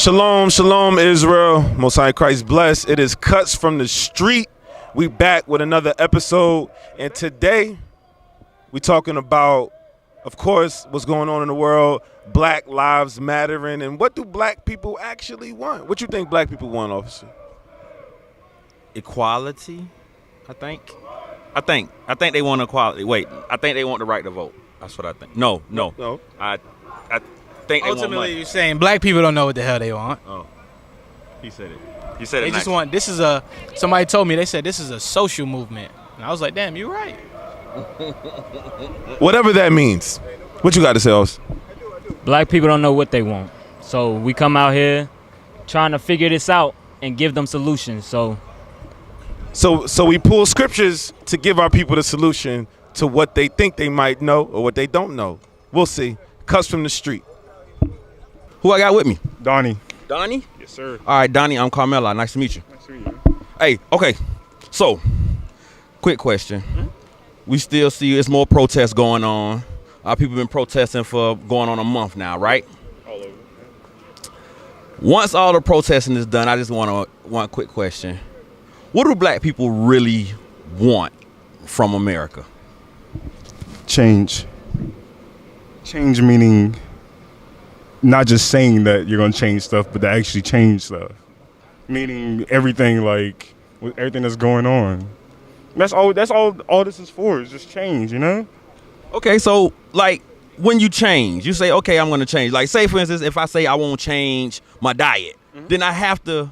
Shalom, shalom, Israel. Most High Christ bless. It is Cuts from the Street. We back with another episode, and today we talking about, of course, what's going on in the world, Black Lives Mattering, and what do black people actually want? What you think black people want, officer? Equality, I think they want equality. Wait, I think they want the right to vote. That's what I think. No. I think they want Ultimately, money. you're saying black people don't know what the hell they want. Oh, he said it. He said it. They nice. just want. This is a. Somebody told me they said this is a social movement, and I was like, damn, you're right. Whatever that means. What you got to say, officer? Black people don't know what they want. So we come out here trying to figure this out and give them solutions. So we pull scriptures to give our people the solution to what they think they might know or what they don't know. We'll see. Cuts from the Street. Who I got with me? Donnie. Donnie? Yes, sir. All right, Donnie, I'm Carmela. Nice to meet you. Nice to meet you. Hey, okay. So, quick question. We still see it's more protests going on. Our people been protesting for going on a month now, right? All over. Once all the protesting is done, I just want one quick question. What do black people really want from America? Change. Change meaning not just saying that you're going to change stuff, but to actually change stuff. Meaning everything, like, with everything that's going on. That's all this is for, is just change, you know? Okay, so, like, when you change, you say, okay, I'm going to change. Like, say, for instance, if I say I won't change my diet, then I have to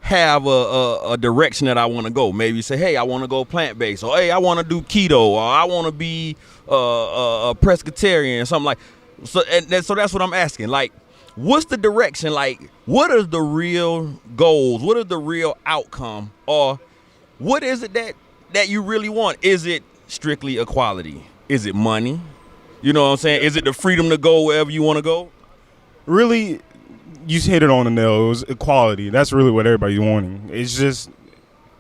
have a direction that I want to go. Maybe say, hey, I want to go plant-based, or hey, I want to do keto, or I want to be a pescatarian, something like. So that's what I'm asking. Like, what's the direction? Like, what are the real goals? What is the real outcome? Or what is it that you really want? Is it strictly equality? Is it money? You know what I'm saying? Is it the freedom to go wherever you want to go? Really, you hit it on the nail. It was equality. That's really what everybody's wanting. It's just,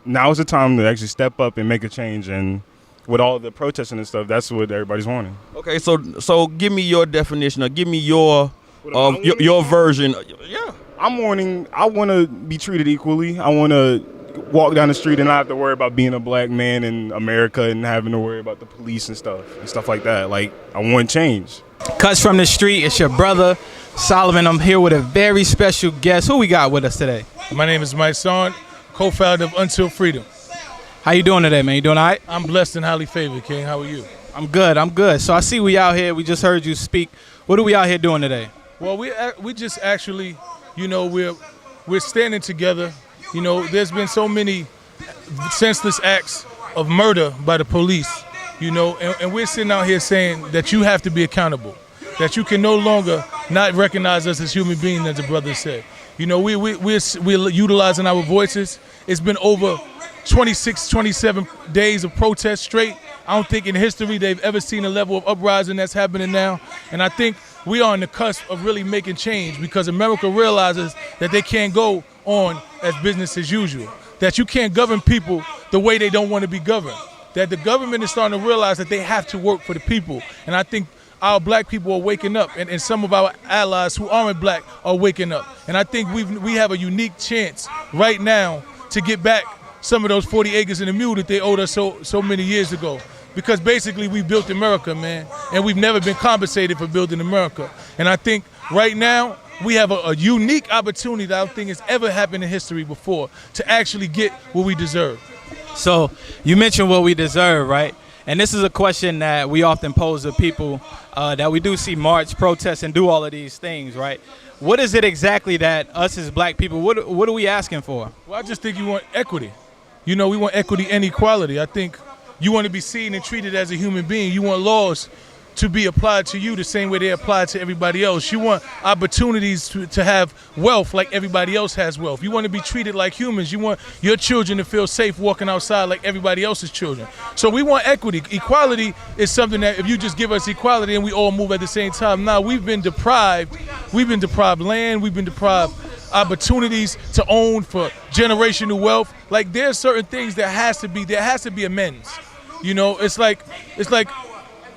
now is the time to actually step up and make a change, and with all the protesting and stuff, that's what everybody's wanting. Okay, so give me your definition, or give me your version. Yeah, I'm wanting, I want to be treated equally. I want to walk down the street and not have to worry about being a black man in America and having to worry about the police and stuff like that. Like, I want change. Cuts from the Street. It's your brother Solomon. I'm here with a very special guest. Who we got with us today? My name is Mike Son, co-founder of Until Freedom. How you doing today, man? You doing all right? I'm blessed and highly favored, King. How are you? I'm good. So I see we out here. We just heard you speak. What are we out here doing today? Well, we just actually, you know, we're standing together. You know, there's been so many senseless acts of murder by the police, you know, and we're sitting out here saying that you have to be accountable, that you can no longer not recognize us as human beings, as the brother said. You know, we're utilizing our voices. It's been over 26, 27 days of protest straight. I don't think in history they've ever seen a level of uprising that's happening now. And I think we are on the cusp of really making change, because America realizes that they can't go on as business as usual, that you can't govern people the way they don't want to be governed, that the government is starting to realize that they have to work for the people. And I think our black people are waking up, and some of our allies who aren't black are waking up. And I think we have a unique chance right now to get back some of those 40 acres and a mule that they owed us so many years ago. Because basically we built America, man, and we've never been compensated for building America. And I think right now we have a unique opportunity that I don't think has ever happened in history before to actually get what we deserve. So you mentioned what we deserve, right? And this is a question that we often pose to people that we do see march, protest, and do all of these things, right? What is it exactly that us as black people, what are we asking for? Well, I just think you want equity. You know, we want equity and equality. I think you want to be seen and treated as a human being. You want laws to be applied to you the same way they apply to everybody else. You want opportunities to have wealth like everybody else has wealth. You want to be treated like humans. You want your children to feel safe walking outside like everybody else's children. So we want equity. Equality is something that if you just give us equality and we all move at the same time. Now we've been deprived land, we've been deprived opportunities to own for generational wealth. Like there's certain things there has to be amends. You know, it's like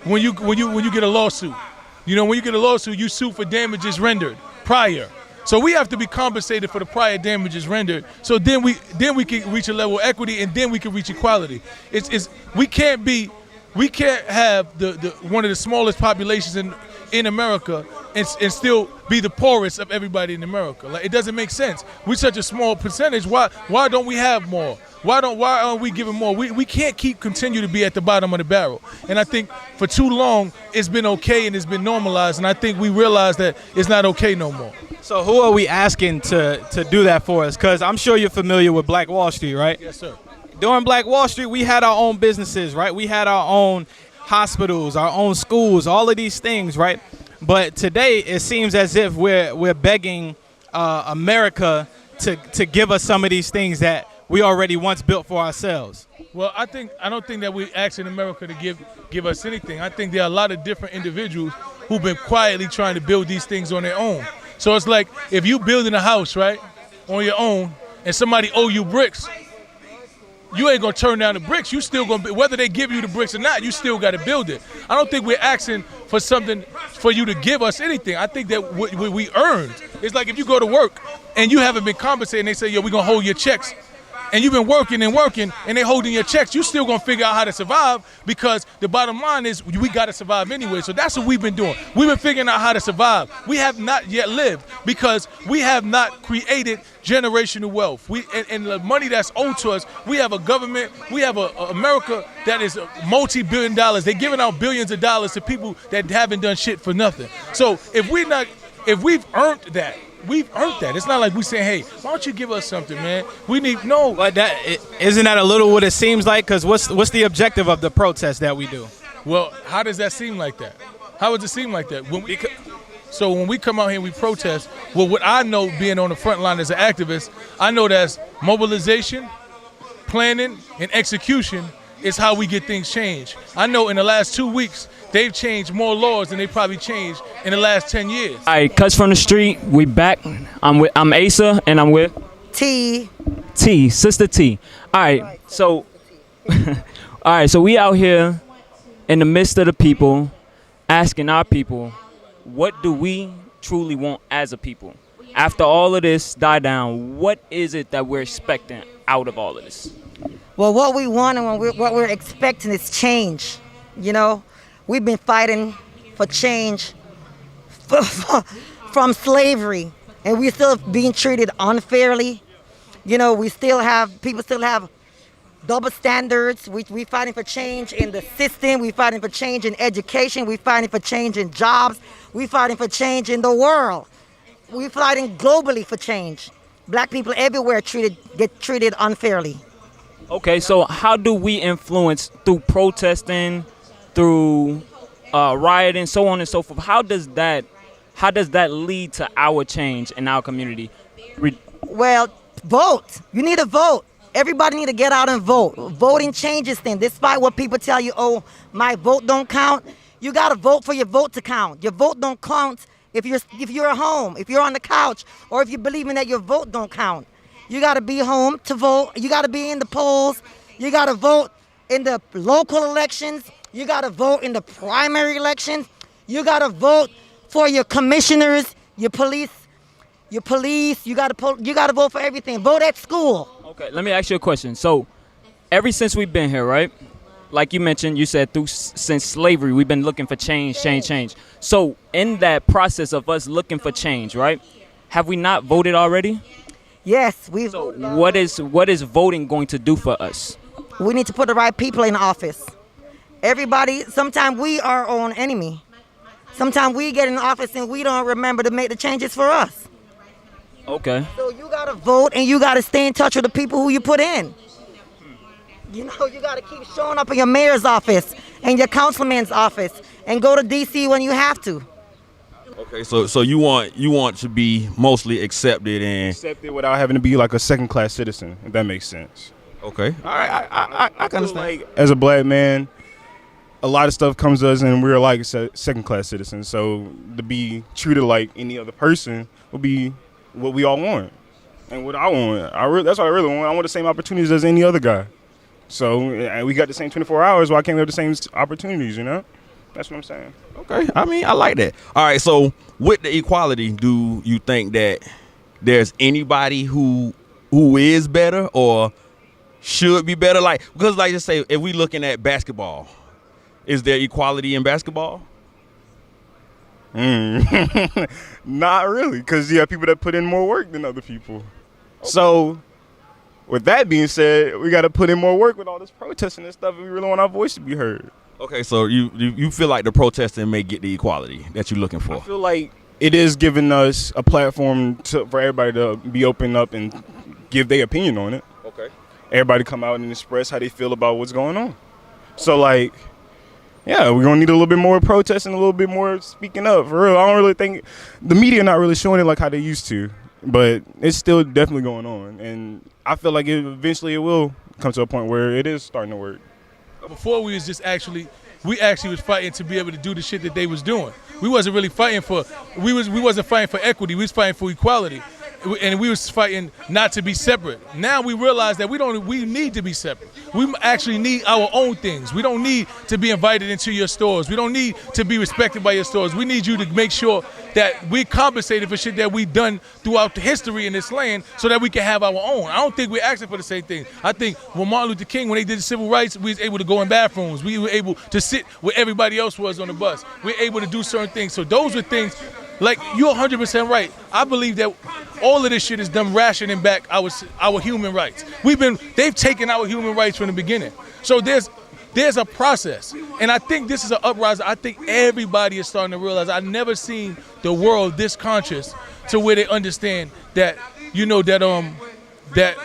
when you get a lawsuit. You know, when you get a lawsuit, you sue for damages rendered prior. So we have to be compensated for the prior damages rendered. So then we can reach a level of equity, and then we can reach equality. We can't have the one of the smallest populations in America and still be the poorest of everybody in America. Like, it doesn't make sense. We're such a small percentage. Why don't we have more? Why aren't we giving more? We can't continue to be at the bottom of the barrel. And I think for too long it's been okay and it's been normalized, and I think we realize that it's not okay no more. So who are we asking to do that for us? Because I'm sure you're familiar with Black Wall Street, right? Yes, sir. During Black Wall Street, we had our own businesses, right? We had our own hospitals, our own schools, all of these things, right? But today it seems as if we're begging America to give us some of these things that we already once built for ourselves. Well, I don't think that we're asking America to give us anything. I think there are a lot of different individuals who've been quietly trying to build these things on their own. So it's like if you building a house, right, on your own, and somebody owe you bricks, you ain't gonna turn down the bricks. You still gonna, whether they give you the bricks or not, you still gotta build it. I don't think we're asking for something for you to give us anything. I think that we earned. It's like if you go to work and you haven't been compensated, and they say, yo, we're gonna hold your checks. And you've been working and working, and they holding your checks, you still gonna figure out how to survive, because the bottom line is we gotta survive anyway. So that's what we've been doing. We've been figuring out how to survive. We have not yet lived because we have not created generational wealth. And the money that's owed to us, we have a government, we have a America that is multi-billion dollars. They're giving out billions of dollars to people that haven't done shit for nothing. So if we've earned that, we've earned that. It's not like we say, hey, why don't you give us something, man? We need, no. But isn't that a little what it seems like? Because what's the objective of the protest that we do? Well, how does that seem like that? How does it seem like that? So when we come out here and we protest, well, what I know being on the front line as an activist, I know that's mobilization, planning, and execution is how we get things changed. I know in the last 2 weeks, they've changed more laws than they probably changed in the last 10 years. All right, Cuts from the Street, we back. I'm Asa, and I'm with T, Sister T. All right, so we out here in the midst of the people, asking our people, what do we truly want as a people? After all of this die down, what is it that we're expecting out of all of this? well, what we want and what we're expecting is change. You know, we've been fighting for change from slavery, and we're still being treated unfairly. You know, people still have double standards. We fighting for change in the system. We fighting for change in education. We fighting for change in jobs. We fighting for change in the world. We fighting globally for change. Black people everywhere get treated unfairly. Okay, so how do we influence through protesting, through rioting, so on and so forth? How does that lead to our change in our community? Well, vote. You need to vote. Everybody need to get out and vote. Voting changes things. Despite what people tell you, oh, my vote don't count. You got to vote for your vote to count. Your vote don't count if you're at home, if you're on the couch, or if you're believing that your vote don't count. You got to be home to vote. You got to be in the polls. You got to vote in the local elections. You got to vote in the primary elections. You got to vote for your commissioners, your police. You got to vote for everything. Vote at school. Okay, let me ask you a question. So, ever since we've been here, right? Like you mentioned, you said since slavery, we've been looking for change. So, in that process of us looking for change, right? Have we not voted already? Yes, So, what is voting going to do for us? We need to put the right people in office. Everybody, sometimes we are our own enemy. Sometimes we get in office and we don't remember to make the changes for us. Okay. So you got to vote and you got to stay in touch with the people who you put in. You know, you got to keep showing up in your mayor's office and your councilman's office and go to D.C. when you have to. Okay, so you want to be mostly accepted without having to be like a second-class citizen, if that makes sense. Okay, all right, I can understand. Like, as a black man, a lot of stuff comes to us and we're like second-class citizens. So to be treated like any other person would be what we all want. And what I want, that's what I really want. I want the same opportunities as any other guy. So we got the same 24 hours. Why can't we have the same opportunities, you know? That's what I'm saying. Okay, I mean, I like that. All right, so with the equality, do you think that there's anybody who is better or should be better? Like, because like just say, if we looking at basketball, is there equality in basketball? Not really, because you have people that put in more work than other people. So, with that being said, we got to put in more work with all this protesting and stuff if we really want our voice to be heard. Okay, so you feel like the protesting may get the equality that you're looking for? I feel like it is giving us a platform for everybody to be open up and give their opinion on it. Okay. Everybody come out and express how they feel about what's going on. So, like, yeah, we're going to need a little bit more protesting, a little bit more speaking up. For real, I don't really think the media not really showing it like how they used to. But it's still definitely going on. And I feel like eventually it will come to a point where it is starting to work. Before we was was fighting to be able to do the shit that they was doing. We wasn't really fighting we wasn't fighting for equity. We was fighting for equality. And we was fighting not to be separate. Now we realize that we need to be separate. We actually need our own things. We don't need to be invited into your stores. We don't need to be respected by your stores. We need you to make sure that we're compensated for shit that we've done throughout the history in this land so that we can have our own. I don't think we're asking for the same thing. I think when Martin Luther King, when they did the civil rights, we was able to go in bathrooms. We were able to sit where everybody else was on the bus. We were able to do certain things. So those were things, like, you're 100% right. I believe that all of this shit is them rationing back our human rights. They've taken our human rights from the beginning. So there's a process. And I think this is an uprising. I think everybody is starting to realize. I've never seen the world this conscious to where they understand that, that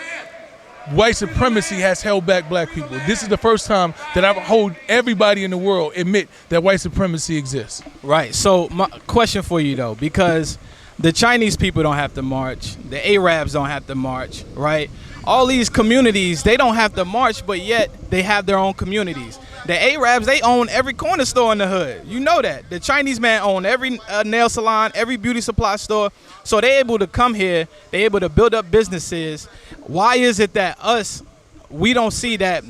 white supremacy has held back black people. This is the first time that I've heard everybody in the world admit that white supremacy exists. Right. So my question for you, though, because the Chinese people don't have to march, the Arabs don't have to march, right? All these communities, they don't have to march, but yet they have their own communities. The Arabs, they own every corner store in the hood. You know that. The Chinese man own every nail salon, every beauty supply store. So they're able to come here. They're able to build up businesses. Why is it that we don't see that?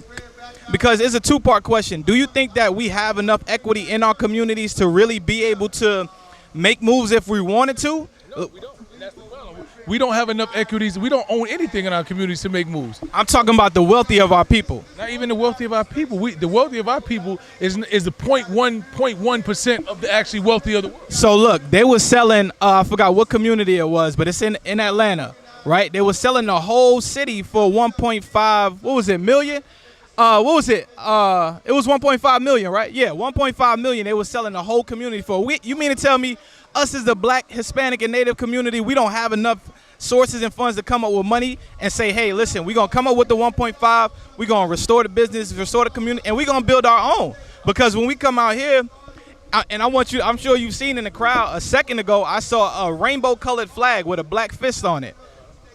Because it's a two-part question. Do you think that we have enough equity in our communities to really be able to make moves if we wanted to? No, we don't. That's the problem. We don't have enough equities. We don't own anything in our communities to make moves. I'm talking about the wealthy of our people. Not even the wealthy of our people. The wealthy of our people is the 0.1% of the actually wealthy of the world. So look, they were selling, I forgot what community it was, but it's in Atlanta, right? They were selling the whole city for 1.5, million? It was 1.5 million, right? Yeah, 1.5 million. They were selling the whole community for. You mean to tell me us as the black, Hispanic, and Native community, we don't have enough sources and funds to come up with money and say, hey, listen, we're going to come up with the 1.5, we're going to restore the business, restore the community, and we're going to build our own. Because when we come out here, I'm sure you've seen in the crowd a second ago, I saw a rainbow-colored flag with a black fist on it.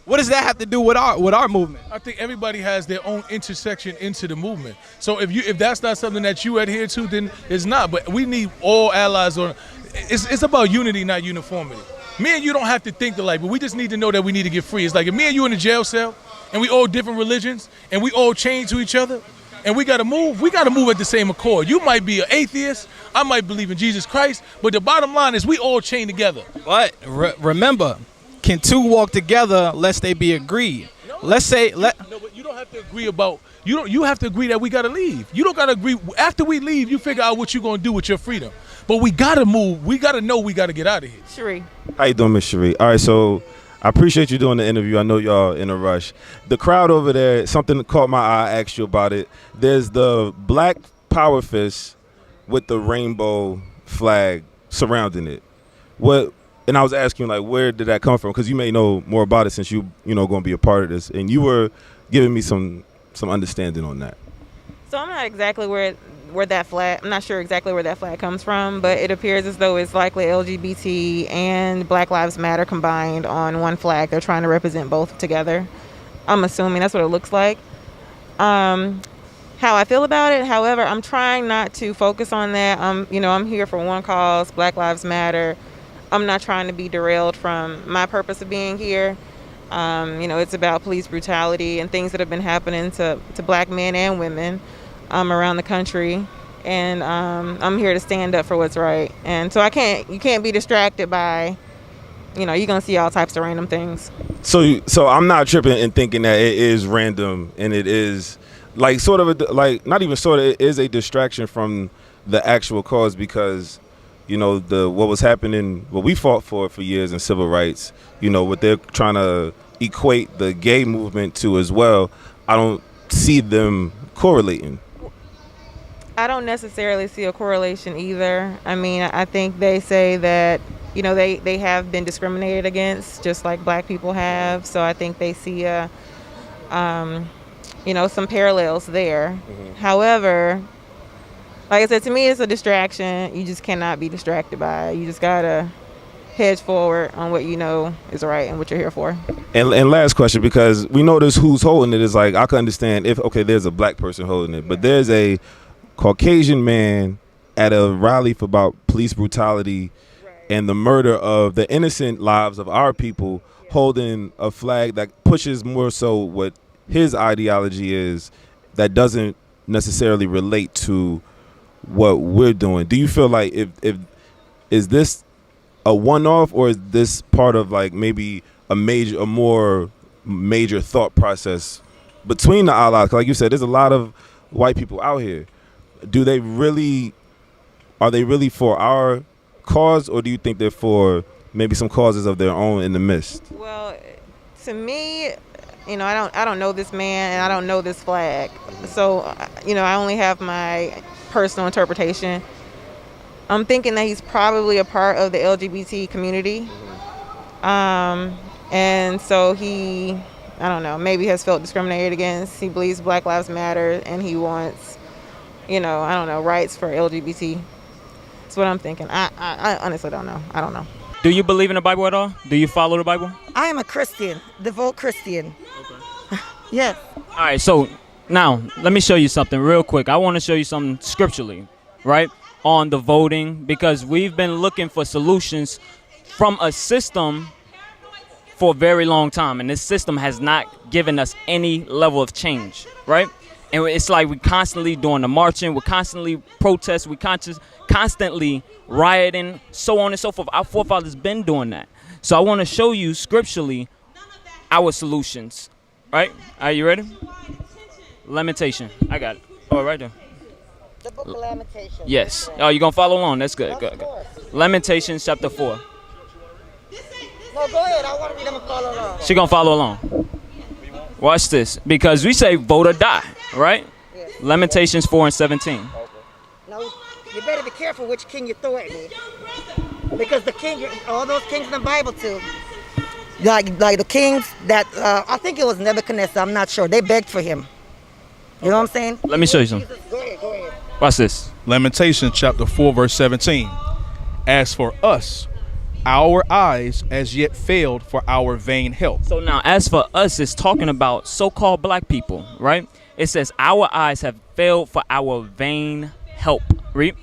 What does that have to do with our movement? I think everybody has their own intersection into the movement. So if that's not something that you adhere to, then it's not. But we need all allies on. It's about unity, not uniformity. Me and you don't have to think alike, but we just need to know that we need to get free. It's like if me and you in a jail cell, and we all different religions, and we all chained to each other, and we gotta move at the same accord. You might be an atheist, I might believe in Jesus Christ, but the bottom line is we all chained together. But remember, can two walk together lest they be agreed? No, Let's say No, but you don't have to agree about. You have to agree that we gotta leave. You don't gotta agree. After we leave, you figure out what you're gonna do with your freedom. But we gotta move. We gotta know we gotta get out of here. Cherie. How you doing, Miss Cherie? All right, so I appreciate you doing the interview. I know y'all in a rush. The crowd over there, something caught my eye. I asked you about it. There's the black power fist with the rainbow flag surrounding it. And I was asking, like, where did that come from? Because you may know more about it since you going to be a part of this. And you were giving me some understanding on that. So I'm not exactly where that flag, I'm not sure exactly where that flag comes from, but it appears as though it's likely LGBT and Black Lives Matter combined on one flag. They're trying to represent both together. I'm assuming that's what it looks like. How I feel about it, however, I'm trying not to focus on that. I'm here for one cause, Black Lives Matter. I'm not trying to be derailed from my purpose of being here. It's about police brutality and things that have been happening to black men and women around the country. and I'm here to stand up for what's right. And so you can't be distracted by, you're gonna see all types of random things. So I'm not tripping and thinking that it is random, and it is like sort of not even sort of, it is a distraction from the actual cause, because what was happening, what we fought for years in civil rights, what they're trying to equate the gay movement to as well. I don't see them correlating. I don't necessarily see a correlation either. I mean, I think they say that, they have been discriminated against just like black people have. So I think they see some parallels there. Mm-hmm. However, like I said, to me, it's a distraction. You just cannot be distracted by it. You just gotta hedge forward on what you know is right and what you're here for. And last question, because we notice who's holding it is like, I can understand if, okay, there's a black person holding it, but there's a Caucasian man at a rally for about police brutality and the murder of the innocent lives of our people, holding a flag that pushes more so what his ideology is, that doesn't necessarily relate to what we're doing. Do you feel like if is this a one-off, or is this part of like maybe a more major thought process between the allies? Like you said, there's a lot of white people out here. Are they really for our cause, or do you think they're for maybe some causes of their own in the midst? Well, to me, I don't know this man and I don't know this flag. So, I only have my personal interpretation. I'm thinking that he's probably a part of the LGBT community. And so he, I don't know, maybe has felt discriminated against. He believes Black Lives Matter and he wants, I don't know, rights for LGBT. That's what I'm thinking. I honestly don't know. I don't know. Do you believe in the Bible at all? Do you follow the Bible? I am a Christian, devout Christian. Okay. Yes. All right, so now let me show you something real quick. I want to show you something scripturally, right, on the voting, because we've been looking for solutions from a system for a very long time, and this system has not given us any level of change, right? And it's like we constantly doing the marching, we're constantly protesting, we constantly rioting, so on and so forth. Our forefathers been doing that. So I want to show you scripturally our solutions, right? Are you ready? Lamentation. I got it. Oh, right there. The book of Lamentations. Yes. Oh, you're going to follow along. That's good. Good. Lamentations chapter 4. No, go ahead. I want to read them and follow along. She going to follow along. Watch this. Because we say vote or die, right? Yes. Lamentations 4:17. Okay. Now, you better be careful which king you throw at me. Because the king, all those kings in the Bible too, like the kings that, I think it was Nebuchadnezzar, I'm not sure. They begged for him. You know what I'm saying? Let me show you something. Go ahead. Watch this. Lamentations chapter 4 verse 17. As for us, our eyes as yet failed for our vain help. So now, as for us, it's talking about so-called black people, right? It says our eyes have failed for our vain help. Read.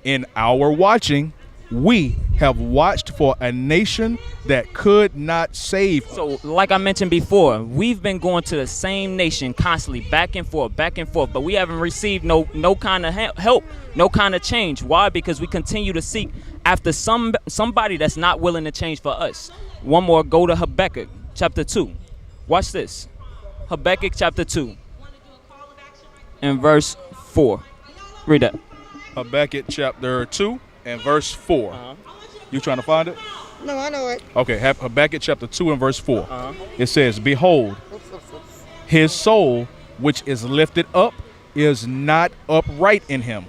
In our watching, we have watched for a nation that could not save. So like I mentioned before, we've been going to the same nation constantly, back and forth, but we haven't received no kind of help, no kind of change. Why? Because we continue to seek after somebody that's not willing to change for us. One more, go to Habakkuk chapter 2. Watch this. Habakkuk chapter 2 and verse 4. Read that. Habakkuk chapter 2 and verse 4. You trying to find it? No, I know it. Okay, Habakkuk chapter 2 and verse 4. It says, behold, his soul which is lifted up is not upright in him,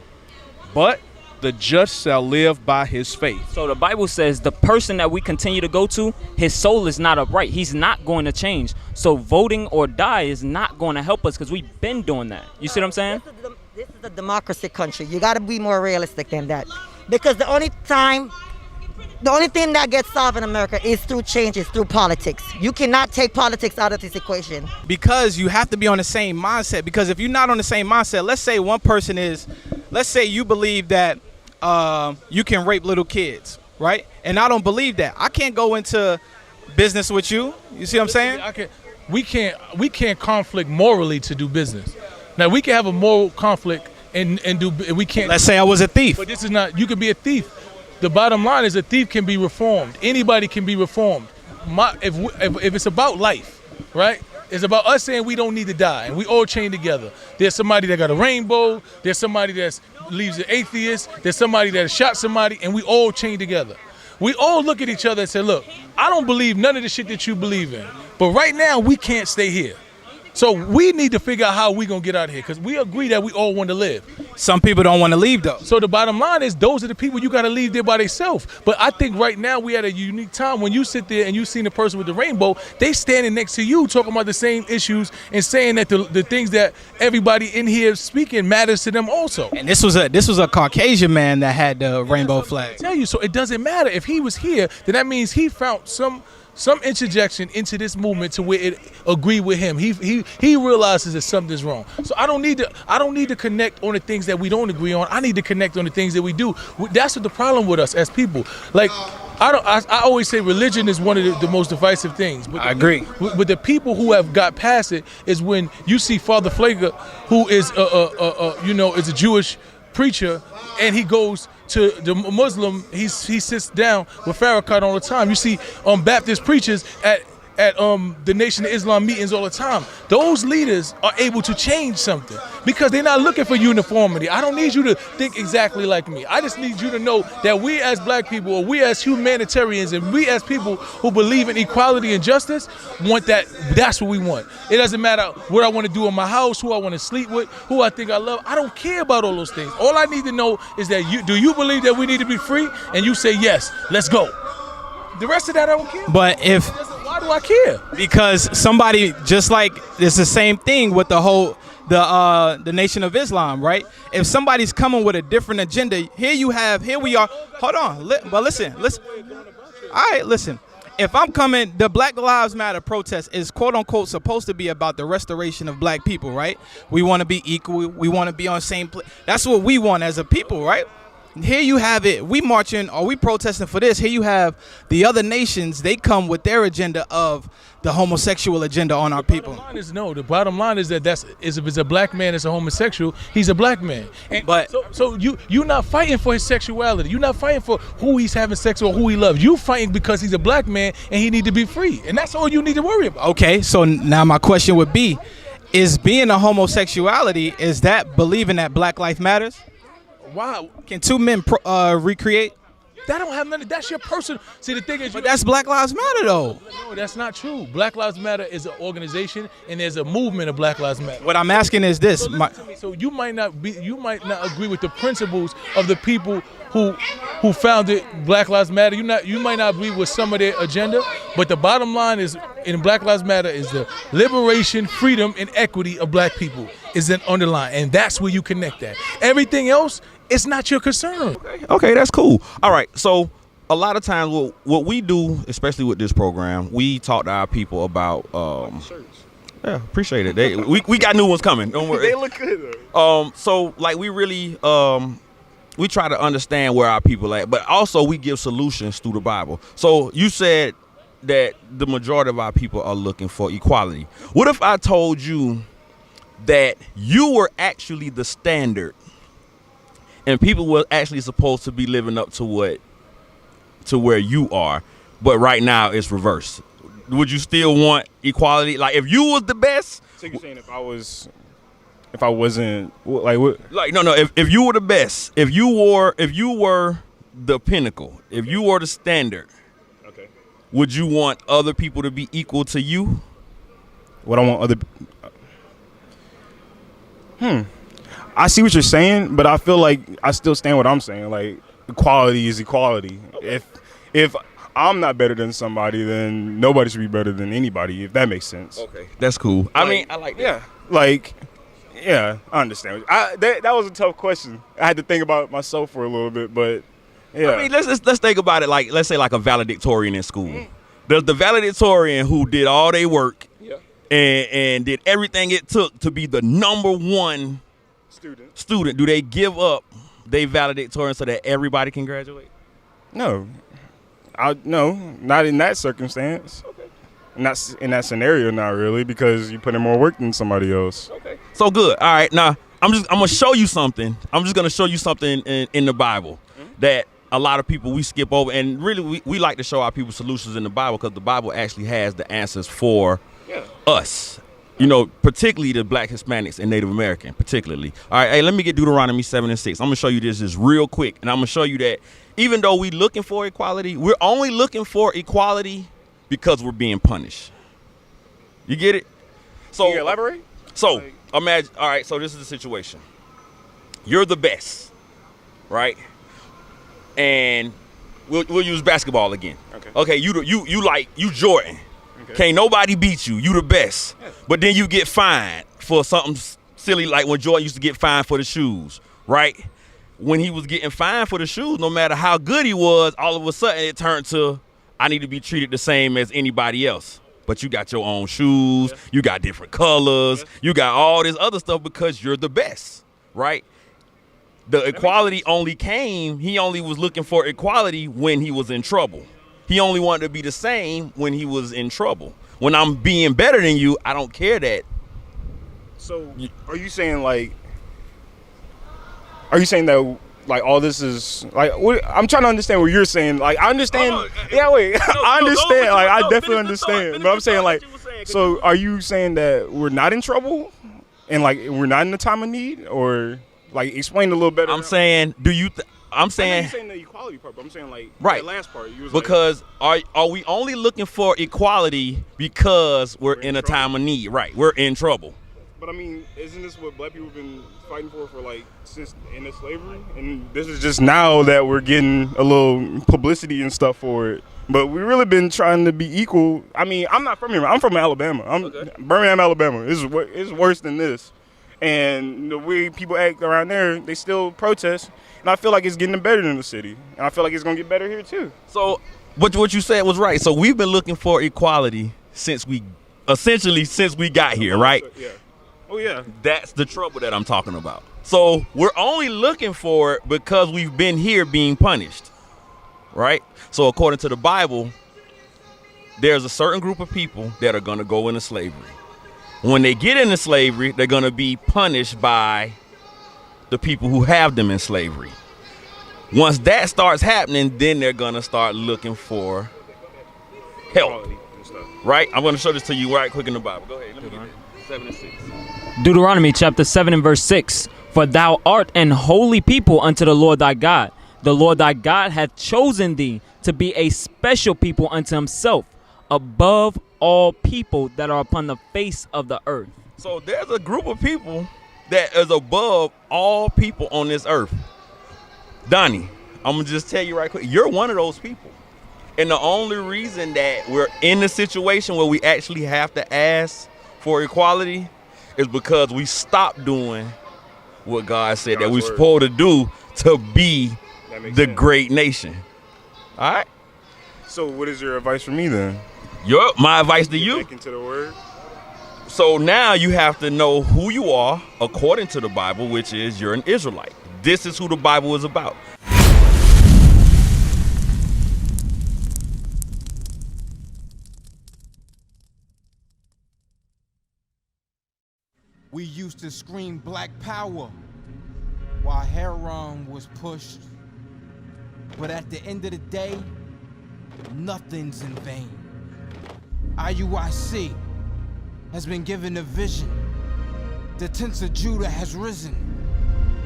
but the just shall live by his faith. So the Bible says the person that we continue to go to, his soul is not upright. He's not going to change. So voting or die is not going to help us because we've been doing that. You see what I'm saying? This is a democracy country. You got to be more realistic than that. Because the only thing that gets solved in America is through changes, through politics. You cannot take politics out of this equation. Because you have to be on the same mindset. Because if you're not on the same mindset, let's say one person is, let's say you believe that you can rape little kids, right? And I don't believe that. I can't go into business with you. You see what I'm saying? We can't conflict morally to do business. Now we can have a moral conflict and do. We can't. Let's say I was a thief. But this is not. You can be a thief. The bottom line is a thief can be reformed. Anybody can be reformed. If it's about life, right? It's about us saying we don't need to die, and we all chain together. There's somebody that got a rainbow. There's somebody that leaves an atheist. There's somebody that shot somebody, and we all chain together. We all look at each other and say, look, I don't believe none of the shit that you believe in. But right now, we can't stay here. So we need to figure out how we going to get out of here, because we agree that we all want to live. Some people don't want to leave, though. So the bottom line is those are the people you got to leave there by themselves. But I think right now we at a unique time when you sit there and you see the person with the rainbow, they standing next to you talking about the same issues and saying that the things that everybody in here speaking matters to them also. And this was a Caucasian man that had the rainbow flag. I tell you, so it doesn't matter. If he was here, then that means he found some interjection into this movement to where it agreed with him. He realizes that something's wrong. So I don't need to connect on the things that we don't agree on. I need to connect on the things that we do. That's what the problem with us as people. Like I always say religion is one of the most divisive things. But I agree. But the people who have got past it is when you see Father Flager, who is is a Jewish preacher, and he goes to the Muslim, he sits down with Farrakhan all the time. You see Baptist preachers at the Nation of Islam meetings all the time. Those leaders are able to change something because they're not looking for uniformity. I don't need you to think exactly like me. I just need you to know that we as black people, or we as humanitarians, and we as people who believe in equality and justice want that. That's what we want. It doesn't matter what I want to do in my house, who I want to sleep with, who I think I love. I don't care about all those things. All I need to know is that do you believe that we need to be free? And you say yes, let's go. The rest of that I don't care. But why do I care? Because somebody, just like it's the same thing with the Nation of Islam, right? If somebody's coming with a different agenda, here we are. Hold on, but listen. All right, listen. If I'm coming, the Black Lives Matter protest is quote unquote supposed to be about the restoration of black people, right? We want to be equal. We want to be on the same place. That's what we want as a people, right? Here you have it. We marching or we protesting for this. Here you have the other nations. They come with their agenda of the homosexual agenda on our people. The bottom line is that if it's a black man that's a homosexual, he's a black man. So you're not fighting for his sexuality. You're not fighting for who he's having sex with or who he loves. You fighting because he's a black man and he need to be free. And that's all you need to worry about. Okay, so now my question would be, is being a homosexuality, is that believing that Black Life Matters? Wow. Can two men recreate? That don't have nothing. That's your personal. See, the thing is, but that's Black Lives Matter, though. No, that's not true. Black Lives Matter is an organization, and there's a movement of Black Lives Matter. What I'm asking is this: so you might not agree with the principles of the people who founded Black Lives Matter. You might not agree with some of their agenda, but the bottom line is in Black Lives Matter is the liberation, freedom, and equity of black people is an underline, and that's where you connect that. Everything else, it's not your concern. Okay, that's cool. All right, so a lot of times what we do, especially with this program, we talk to our people about yeah, appreciate it. We got new ones coming. Don't worry. They look good though. So like we really we try to understand where our people at, but also we give solutions through the Bible. So you said that the majority of our people are looking for equality. What if I told you that you were actually the standard and people were actually supposed to be living up to where you are, but right now it's reversed? Would you still want equality? Like if you was the best? So you're saying if I wasn't like what? Like no. If you were the best, if you were the pinnacle, if you were the standard, okay, would you want other people to be equal to you? What I want other. I see what you're saying, but I feel like I still stand what I'm saying. Like equality is equality. Okay. If I'm not better than somebody, then nobody should be better than anybody. If that makes sense. Okay, that's cool. I mean, I like that. Yeah, like. Yeah, I understand. That was a tough question. I had to think about it myself for a little bit, but yeah. I mean, let's think about it like, let's say like a valedictorian in school. The valedictorian who did all their work and did everything it took to be the number one student. Do they give up their valedictorian so that everybody can graduate? No. No, not in that circumstance. Okay. Not in that scenario, not really, because you put in more work than somebody else. Okay. So good. All right. Now, gonna show you something. I'm just gonna show you something in the Bible that a lot of people we skip over, and really we like to show our people solutions in the Bible because the Bible actually has the answers for us. You know, particularly the Black, Hispanics, and Native American, particularly. All right, hey, let me get Deuteronomy 7:6. I'm gonna show you this just real quick, and I'm gonna show you that even though we looking for equality, we're only looking for equality because we're being punished. You get it? So Can you elaborate? So imagine. All right, so this is the situation. You're the best, right? And we'll use basketball again. Okay. You Jordan. Okay. Can't nobody beat you. You the best. Yeah. But then you get fined for something silly like when Jordan used to get fined for the shoes, right? When he was getting fined for the shoes, no matter how good he was, all of a sudden it turned to, I need to be treated the same as anybody else. But you got your own shoes, you got different colors, you got all this other stuff because you're the best, right? The equality only came, he only was looking for equality when he was in trouble. He only wanted to be the same when he was in trouble. When I'm being better than you, I don't care that. So are you saying that like all this is like I'm trying to understand what you're saying. Like I understand. I understand. Like I definitely understand. But I'm saying like, so are you saying that we're not in trouble and like we're not in a time of need, or like explain a little better? I'm saying, I'm saying you're saying the equality part, but I'm saying like right. That last part. You was because like, are we only looking for equality because we're in a time of need? Right. We're in trouble. But I mean, isn't this what Black people have been fighting for like since in the slavery? And this is just now that we're getting a little publicity and stuff for it. But we really been trying to be equal. I mean, I'm not from here. I'm from Alabama. Birmingham, Alabama. It's worse than this. And the way people act around there, they still protest. And I feel like it's getting better in the city. And I feel like it's going to get better here, too. So what you said was right. So we've been looking for equality since we got here, right? Yeah. Oh, yeah. That's the trouble that I'm talking about. So we're only looking for it because we've been here being punished, right? So according to the Bible, there's a certain group of people that are going to go into slavery. When they get into slavery, they're going to be punished by the people who have them in slavery. Once that starts happening, then they're going to start looking for help, right? I'm going to show this to you right quick in the Bible. Go ahead. Let me get it. 7 and 6. Deuteronomy chapter 7 and verse 6. For thou art an holy people unto the Lord thy God. The Lord thy God hath chosen thee to be a special people unto himself, above all people that are upon the face of the earth. So there's a group of people that is above all people on this earth. Donnie, I'm going to just tell you right quick, you're one of those people. And the only reason that we're in the situation where we actually have to ask for equality is because we stopped doing what God said that we're supposed to do to be the great nation. All right? So what is your advice for me then? My advice to you. Back into the word. So now you have to know who you are according to the Bible, which is you're an Israelite. This is who the Bible is about. We used to scream Black Power while Heron was pushed. But at the end of the day, nothing's in vain. IUIC has been given a vision. The tents of Judah has risen.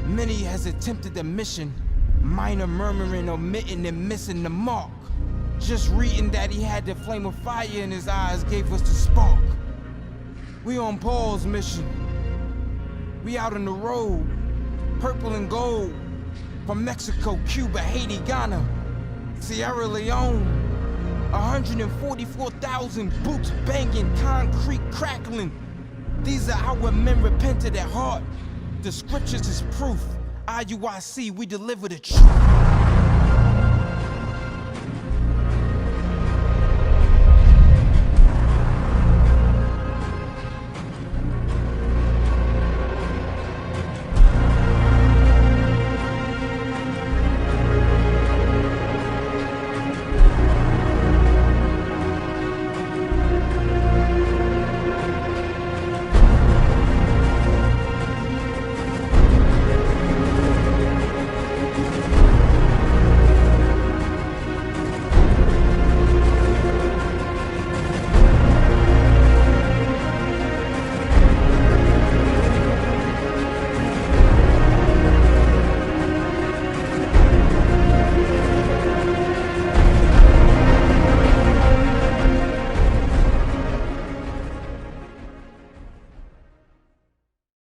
Many has attempted the mission, minor murmuring, omitting, and missing the mark. Just reading that he had the flame of fire in his eyes gave us the spark. We on Paul's mission. We out on the road, purple and gold, from Mexico, Cuba, Haiti, Ghana, Sierra Leone. 144,000 boots banging, concrete crackling. These are our men repented at heart. The scriptures is proof. IUIC, we deliver the truth.